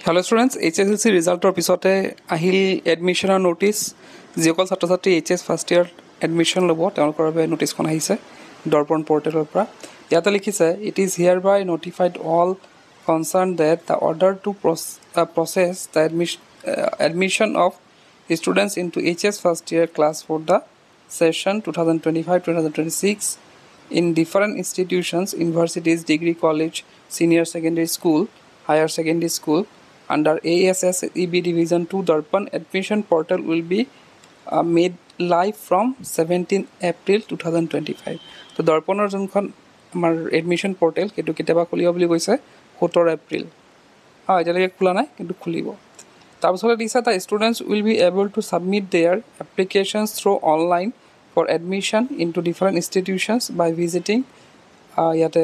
Hello students, HSLC resultor পিছতে আহিল এডমিশনৰ notice যিসকল ছাত্ৰ ছাত্ৰী HS ফাৰ্ষ্ট ইয়াৰ এডমিশন ল'ব তেওঁলোকৰ বাবে নোটিছখন আহিছে দৰ্পণ পৰ্টেলৰ পৰা ইয়াতে লিখিছে it is hereby notified all concerned that the order to process the admission of students into HS first year class for the session 2025-2026 in different institutions, universities, degree college, senior secondary school, higher secondary school under ASS EB Division 2 Darpan admission portal will be made live from 17 April 2025. So Darpanor jonkhon amar admission portal ketu kitaba khulibo boli koise 17 April. Etaleke khula nai kintu khulibo. তাৰপিছতে দিছে the students will be able to submit their applications through online for admission into different institutions by visiting ইয়াতে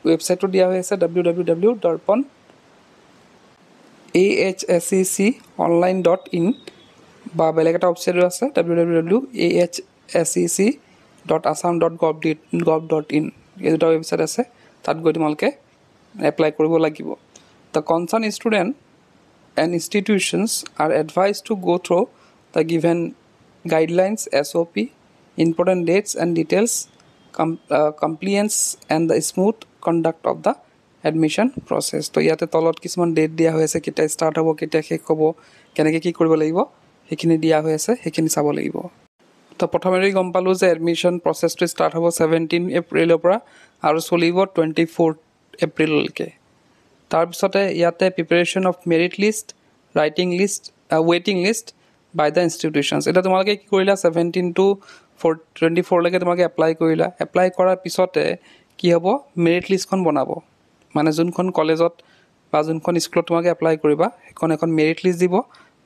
ৱেবছাইটটো দিয়া হৈ আছে www.ahsceconline.in বা বেলেগ এটা ৱেবছাইট আছে www.ahscec.assam.gov.in এই দুটা ৱেবছাইট আছে তাত গৈ তোমালোকে এপ্লাই কৰিব লাগিব the concerned student and institutions are advised to go through the given guidelines, SOP, important dates and details, compliance and the smooth conduct of the admission process. So, yate tolot kisman date dia hoise kita start hobo kita shek hobo keneke ki koribo lagibo hekhini dia hoise hekhini sabo lagibo. To prothomeri gom palu je admission process to start hobo 17 April opra aru solibo 24 April leke. তাৰপিছতে ইয়াতে preparation of merit list writing list ৱেইটিং list by the institutions এটা তোমালোকে কি কৰিলা 17 to 24 লৈকে তোমালোকে apply কৰিলা এপ্লাই কৰাৰ পিছতে কি হ'ব মেৰিট লিষ্টখন বনাব মানে যোনখন কলেজত বা যোনখন স্কুলত তোমালোকে এপ্লাই কৰিবা এখন মেৰিট লিষ্ট দিব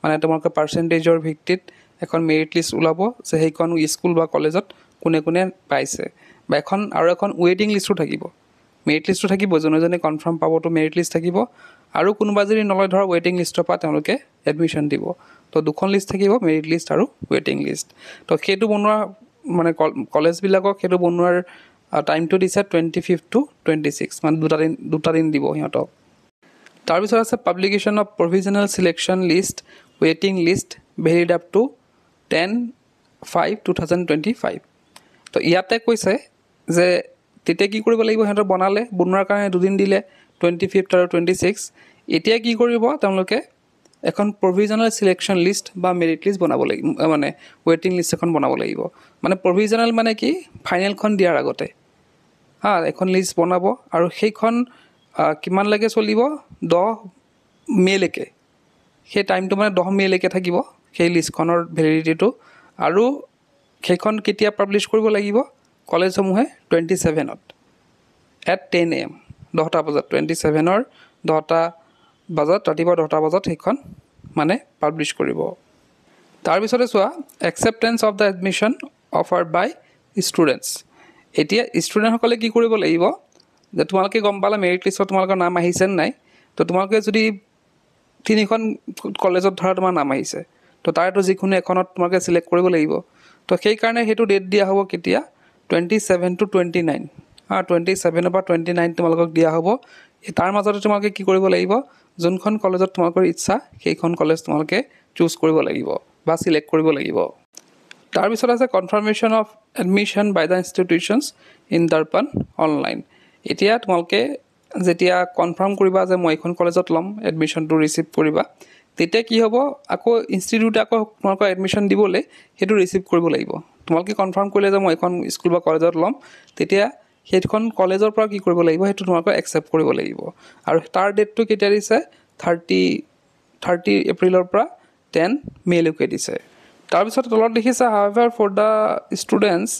মানে তোমালোকে পাৰ্চেণ্টেজৰ ভিত্তিত এখন মেৰিট লিষ্ট ওলাব যে সেইখন স্কুল বা কলেজত কোনে কোনে পাইছে বা এখন ৱেইটিং লিষ্টো থাকিব মেৰিট লিষ্টটো থাকিব জনে কনফাৰ্ম পাবতো মেৰিট লিষ্ট থাকিব আৰু কোনোবা যদি নলয় ধৰ ৱেইটিং লিষ্টৰ পৰা তেওঁলোকে এডমিশ্যন দিব তো দুখন লিষ্ট থাকিব মেৰিট লিষ্ট আৰু ৱেইটিং লিষ্ট তো সেইটো বনোৱা মানে কলেজবিলাকক সেইটো বনোৱাৰ টাইমটো দিছে 25 to 26 মানে দুটা দিন দিব সিহঁতক তাৰপিছত আছে publication of provisional selection list ৱেইটিং লিষ্ট ভেলিড আপ টু 10/5/2025 তো ইয়াতে কৈছে যে তেতিয়া কি কৰিব লাগিব সিহঁতৰ বনোৱাৰ কাৰণে দুদিন দিলে 25 আৰু 26 এতিয়া কি কৰিব তেওঁলোকে এখন প্ৰভিজনেল সিলেকশ্যন লিষ্ট বা মেৰিট লিষ্ট বনাব লাগিব মানে ৱেইটিং লিষ্ট এখন বনাব লাগিব মানে প্ৰভিজনেল মানে কি ফাইনেলখন দিয়াৰ আগতে এখন লিষ্ট বনাব আৰু সেইখন কিমান লাগে চলিব 10 মেলৈকে সেই টাইমটো মানে 10 মেলৈকে থাকিব সেই লিষ্টখনৰ ভেলিডিটিটো আৰু সেইখন কেতিয়া পাব্লিছ কৰিব লাগিব কলেজসমূহে 27ত at 10 AM 10টা বজাত 27ৰ 10টা বজাত ৰাতিপুৱা 10টা বজাত সেইখন মানে পাব্লিছ কৰিব তাৰপিছতে চোৱা acceptance of the admission offer by students এতিয়া ষ্টুডেণ্টসকলে কি কৰিব লাগিব যে তোমালোকে গম পালা মেৰিট লিষ্টত তোমালোকৰ নাম আহিছে নাই তো তোমালোকে যদি তিনিখন কলেজত ধৰা তোমাৰ নাম আহিছে তো তাৰেতো যিকোনো এখনত তোমালোকে চিলেক্ট কৰিব লাগিব তো সেইকাৰণে সেইটো ডেট দিয়া হ'ব কেতিয়া 27 to 29 27 পৰা 29 তোমালোকক দিয়া হ'ব তাৰ মাজতে তোমালোকে কি কৰিব লাগিব যোনখন কলেজত তোমালোকৰ ইচ্ছা সেইখন কলেজ তোমালোকে চুজ কৰিব লাগিব বা সিলেক্ট কৰিব লাগিব তাৰপিছত আছে confirmation of admission by the institutions in Darpan online এতিয়া তোমালোকে যেতিয়া কনফাৰ্ম কৰিবা যে মই এইখন কলেজত ল'ম এডমিশ্যনটো ৰিচিভ কৰিবা তেতিয়া কি হ'ব আকৌ ইনষ্টিটিউটে আকৌ তোমালোকৰ এডমিশ্যন দিবলৈ সেইটো ৰিচিভ কৰিব লাগিব তোমালোকে কনফাৰ্ম কৰিলে যে মই এখন স্কুল বা কলেজত ল'ম তেতিয়া সেইখন কলেজৰ পৰা কি কৰিব লাগিব সেইটো তোমালোকে একচেপ্ট কৰিব লাগিব আৰু তাৰ ডেটটো কেতিয়া দিছে 30 এপ্ৰিলৰ পৰা 10 মেলৈকে দিছে তাৰপিছত তলত লিখিছে however for the students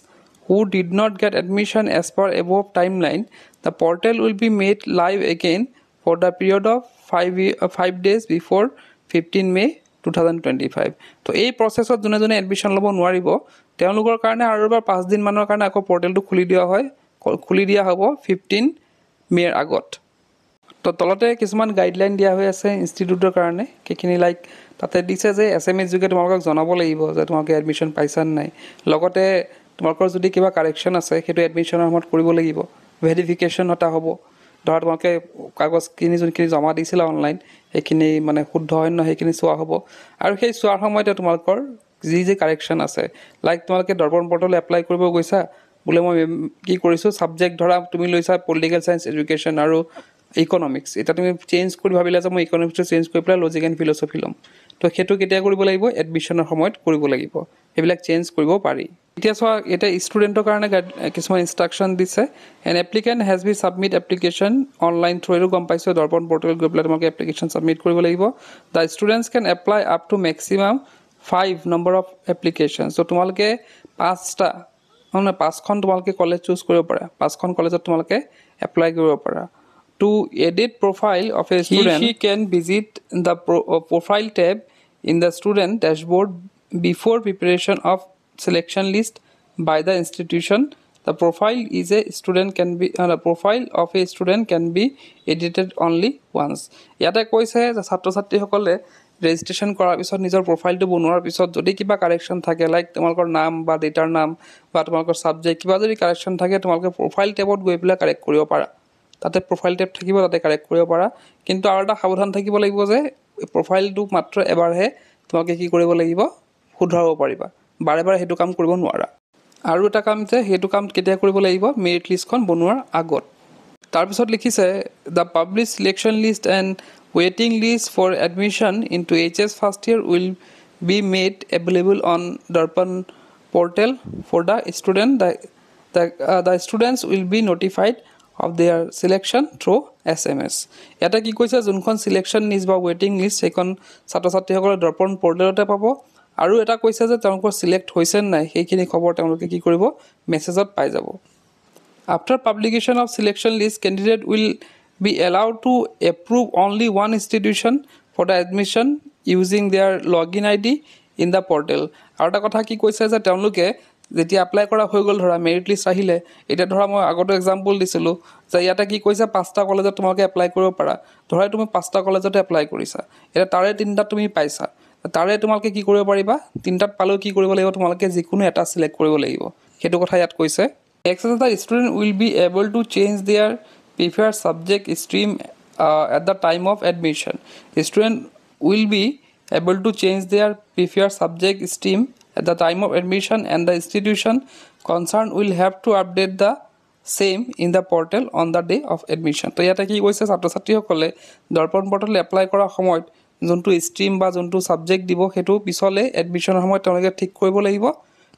who did not get admission as per above timeline the portal will be made live again for the period of 5 days before 15 May 2025 তো এই প্ৰসেছত জনে এডমিশ্যন ল'ব নোৱাৰিব তেওঁলোকৰ কাৰণে আৰু এবাৰ 5 দিন মানৰ কাৰণে আকৌ পৰ্টেলটো খুলি দিয়া হ'ব 15 মেৰ আগত তো তলতে কিছুমান গাইডলাইন দিয়া হৈ আছে ইনষ্টিটিউটৰ কাৰণে কিখিনি লাইক তাতে দিছে যে SMS যোগে তোমালোকক জনাব লাগিব যে তোমালোকে এডমিশ্যন পাইছা নাই লগতে তোমালোকৰ যদি কিবা কাৰেকশ্যন আছে সেইটো এডমিশ্যনৰ সময়ত কৰিব লাগিব ভেৰিফিকেশ্যন এটা হ'ব ধৰা তোমালোকে কাগজখিনি যোনখিনি জমা দিছিলা অনলাইন সেইখিনি মানে শুদ্ধ হয় নহয় সেইখিনি চোৱা হ'ব আৰু সেই চোৱাৰ সময়তে তোমালোকৰ যি কাৰেকশ্যন আছে লাইক তোমালোকে দৰ্পণ পৰ্টেল এপ্লাই কৰিব গৈছা বোলে মই কি কৰিছোঁ ছাবজেক্ট ধৰা তুমি লৈছা পলিটিকেল চায়েন্স এডুকেশ্যন আৰু ইকনমিক্স এতিয়া তুমি চেঞ্জ কৰি ভাবিলা যে মই ইকনমিক্সটো চেঞ্জ কৰি পেলাই লজিক এণ্ড ফিলচফি ল'ম তো সেইটো কেতিয়া কৰিব লাগিব এডমিশ্যনৰ সময়ত কৰিব লাগিব সেইবিলাক চেঞ্জ কৰিব পাৰি এতিয়া চোৱা এতিয়া ষ্টুডেণ্টৰ কাৰণে কিছুমান ইনষ্ট্ৰাকশ্যন দিছে an applicant has be submit application online through এইটো গম পাইছোঁ দৰ্পণ পৰ্টেলত গৈ পেলাই তোমালোকে এপ্লিকেশ্যন ছাবমিট কৰিব লাগিব the students can apply up to maximum 5 number of application চ' তোমালোকে 5খন তোমালোকে কলেজ চুজ কৰিব পাৰা 5খন কলেজত তোমালোকে এপ্লাই কৰিব পাৰা To edit profile of a student, he can visit the profile tab in the student dashboard before preparation of selection list by the institution. The profile of a student can be edited only once. ইয়াতে কৈছে যে ছাত্ৰ-ছাত্ৰীসকলে registration কৰাৰ পিছত নিজৰ প্ৰফাইলটো বনোৱাৰ পিছত যদি কিবা কাৰেকশ্যন থাকে লাইক তোমালোকৰ নাম বা ডেটাৰ নাম বা তোমালোকৰ ছাবজেক্ট কিবা যদি কাৰেকশ্যন থাকে তোমালোকে প্ৰফাইল টেবত গৈ পেলাই কাৰেক্ট কৰিব পাৰা তাতে প্ৰফাইল টেপ থাকিব তাতে কাৰেক্ট কৰিব পাৰা কিন্তু আৰু এটা সাৱধান থাকিব লাগিব যে প্ৰফাইলটো মাত্ৰ এবাৰহে তোমালোকে কি কৰিব লাগিব শুধৰাব পাৰিবা বাৰে বাৰে সেইটো কাম কৰিব নোৱাৰা আৰু এটা কাম যে সেইটো কাম কেতিয়া কৰিব লাগিব মেৰিট লিষ্টখন বনোৱাৰ আগত তাৰপিছত লিখিছে the publish selection list and ৱেইটিং list for admission into HS first year will be made available on Darpan portal for the student the students will be notified of their selection through SMS এটা কি কৈছে যোনখন selection list বা waiting list সেইখন ছাত্ৰ-ছাত্ৰীসকলে দৰ্পণ পৰ্টেলতে পাব আৰু এটা কৈছে যে তেওঁলোকৰ সিলেক্ট হৈছে নাই সেইখিনি খবৰ তেওঁলোকে কি কৰিব মেছেজত পাই যাব after publication of selection list candidate will be allowed to approve only one institution for the admission using their login ID in the portal আৰু এটা কথা কি কৈছে যে তেওঁলোকে যেতিয়া এপ্লাই কৰা হৈ গ'ল ধৰা মেৰিট লিষ্ট আহিলে এতিয়া ধৰা মই আগতে এক্সাম্পল দিছিলোঁ যে ইয়াতে কি কৈছে 5টা কলেজত তোমালোকে এপ্লাই কৰিব পাৰা ধৰা তুমি 5টা কলেজতে এপ্লাই কৰিছা এতিয়া তাৰে 3টা তুমি পাইছা তাৰে তোমালোকে কি কৰিব পাৰিবা 3টাত পালেও কি কৰিব লাগিব তোমালোকে যিকোনো এটা সিলেক্ট কৰিব লাগিব সেইটো কথা ইয়াত কৈছে access the student will be able to change their preferred subject stream at the time of admission student will be able to change their preferred subject stream at the time of admission and the institution concerned will have to update the same in the portal on the day of admission তো ইয়াতে কি কৈছে ছাত্ৰ-ছাত্ৰীসকলে Darpan portal apply কৰাৰ সময়ত যোনটো stream বা যোনটো সাবজেক্ট দিব সেইটো পিছলে এডমিশ্যনৰ সময়ত তেওঁলোকে ঠিক কৰিব লাগিব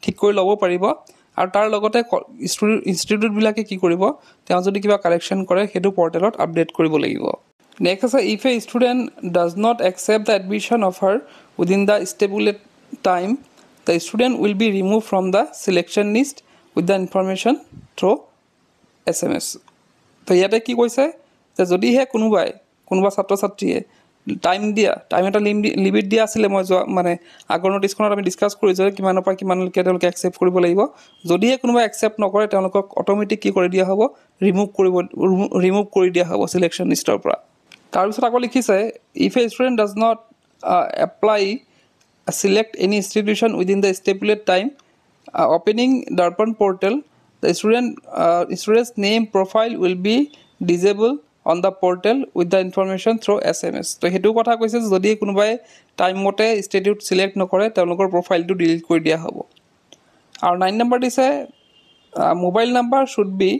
ঠিক কৰি ল'ব পাৰিব আৰু তাৰ লগতে ইনষ্টিটিউটবিলাকে কি কৰিব তেওঁ যদি কিবা কাৰেকশ্যন কৰে সেইটো পৰ্টেলত আপডেট কৰিব লাগিব নেক্সট আছে if a student does not accept the admission offer within the stipulated time the student will be removed from the selection list with the information through SMS তো ইয়াতে কি কৈছে যে যদিহে কোনোবা ছাত্ৰ-ছাত্ৰীয়ে টাইম এটা লিমিট দিয়া আছিলে মই মানে আগৰ নোটিছখনত আমি ডিছকাছ কৰিছোঁ যে কিমানৰ পৰা কিমানলৈকে তেওঁলোকে একচেপ্ট কৰিব লাগিব যদিহে কোনোবা একচেপ্ট নকৰে তেওঁলোকক অট'মেটিক কি কৰি দিয়া হ'ব ৰিমুভ কৰি দিয়া হ'ব চিলেকশ্যন লিষ্টৰ পৰা তাৰপিছত আকৌ লিখিছে if a student does not apply select any institution within the stipulated time opening Darpan portal the student's name profile will be disabled on the portal with the information through SMS তো হেতু কথা কৈছে যদি কোনোবাই time মতে institute select নকৰে তেওঁলোকৰ প্ৰফাইলটো delete কৰি দিয়া হ'ব আৰু 9 নম্বৰ দিছে mobile number should be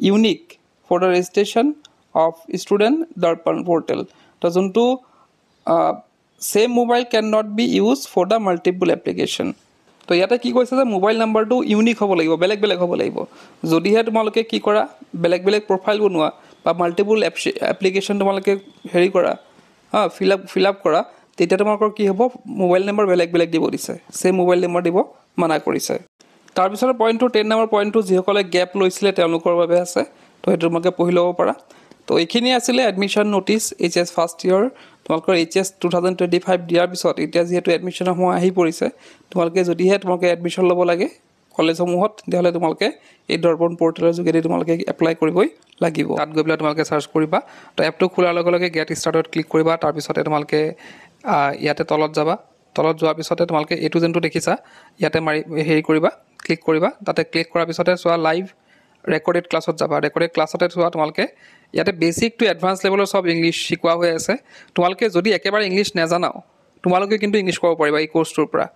unique for the registration of student Darpan portal তো যোনটো same mobile cannot be used for the multiple application তো ইয়াতে কি কৈছে যে মোবাইল নাম্বাৰটো ইউনিক হ'ব লাগিব বেলেগ হ'ব লাগিব যদিহে তোমালোকে কি কৰা বেলেগ প্ৰফাইল বনোৱা বা মাল্টিপল এপ্লিকেশ্যন তোমালোকে হেৰি কৰা ফিল আপ কৰা তেতিয়া তোমালোকৰ কি হ'ব মোবাইল নম্বৰ বেলেগ দিব দিছে সেম মোবাইল নম্বৰ দিব মানা কৰিছে তাৰপিছত পইণ্টটো 10 নম্বৰ পইণ্টটো যিসকলে গেপ লৈছিলে তেওঁলোকৰ বাবে আছে তো সেইটো তোমালোকে পঢ়ি ল'ব পাৰা তো এইখিনি আছিলে admission notice HS first year তোমালোকৰ HS 2025 দিয়াৰ পিছত এতিয়া যেহেতু এডমিশ্যনৰ সময় আহি পৰিছে তোমালোকে যদিহে তোমালোকে এডমিশ্যন ল'ব লাগে কলেজসমূহত তেতিয়াহ'লে তোমালোকে এই দৰ্পণ পৰ্টেলৰ যোগেদি তোমালোকে এপ্লাই কৰিবই লাগিব তাত গৈ পেলাই তোমালোকে চাৰ্চ কৰিবা তো এপটো খোলাৰ লগে গেট ষ্টাৰ্টত ক্লিক কৰিবা তাৰপিছতে তোমালোকে ইয়াতে তলত যোৱাৰ পিছতে তোমালোকে এইটো যোনটো দেখিছা ইয়াতে মাৰি হেৰি কৰিবা ক্লিক কৰিবা তাতে ক্লিক কৰাৰ পিছতে চোৱা লাইভ ৰেকৰ্ডেড ক্লাছত যাবা ৰেকৰ্ডেড ক্লাছতে চোৱা তোমালোকে ইয়াতে বেছিক টু এডভান্স লেভেলৰ সব ইংলিছ শিকোৱা হৈ আছে তোমালোকে যদি একেবাৰে ইংলিছ নাজানাও তোমালোকে কিন্তু ইংলিছ ক'ব পাৰিবা এই কোৰ্ছটোৰ পৰা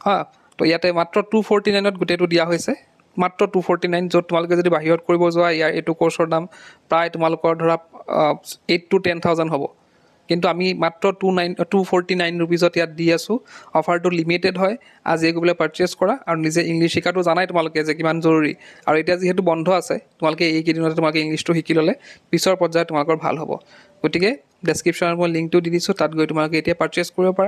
হা তো ইয়াতে মাত্ৰ 249ত গোটেইটো দিয়া হৈছে মাত্ৰ 249 য'ত তোমালোকে যদি বাহিৰত কৰিব যোৱা ইয়াৰ এইটো কোৰ্ছৰ দাম প্ৰায় তোমালোকৰ ধৰা 8 to 10,000 হ'ব কিন্তু আমি মাত্ৰ 249 ৰুপিজত ইয়াত দি আছোঁ অফাৰটো লিমিটেড হয় আজি গৈ পাৰচেজ কৰা আৰু নিজে ইংলিছ শিকাটো জানাই তোমালোকে যে কিমান জৰুৰী আৰু এতিয়া যিহেতু বন্ধ আছে তোমালোকে এই কেইদিনতে তোমালোকে ইংলিছটো শিকি ল'লে পিছৰ পৰ্যায়ত তোমালোকৰ ভাল হ'ব গতিকে ডেছক্ৰিপশ্যনত মই লিংকটো দি দিছোঁ তাত গৈ তোমালোকে এতিয়া পাৰচেজ কৰিব পাৰা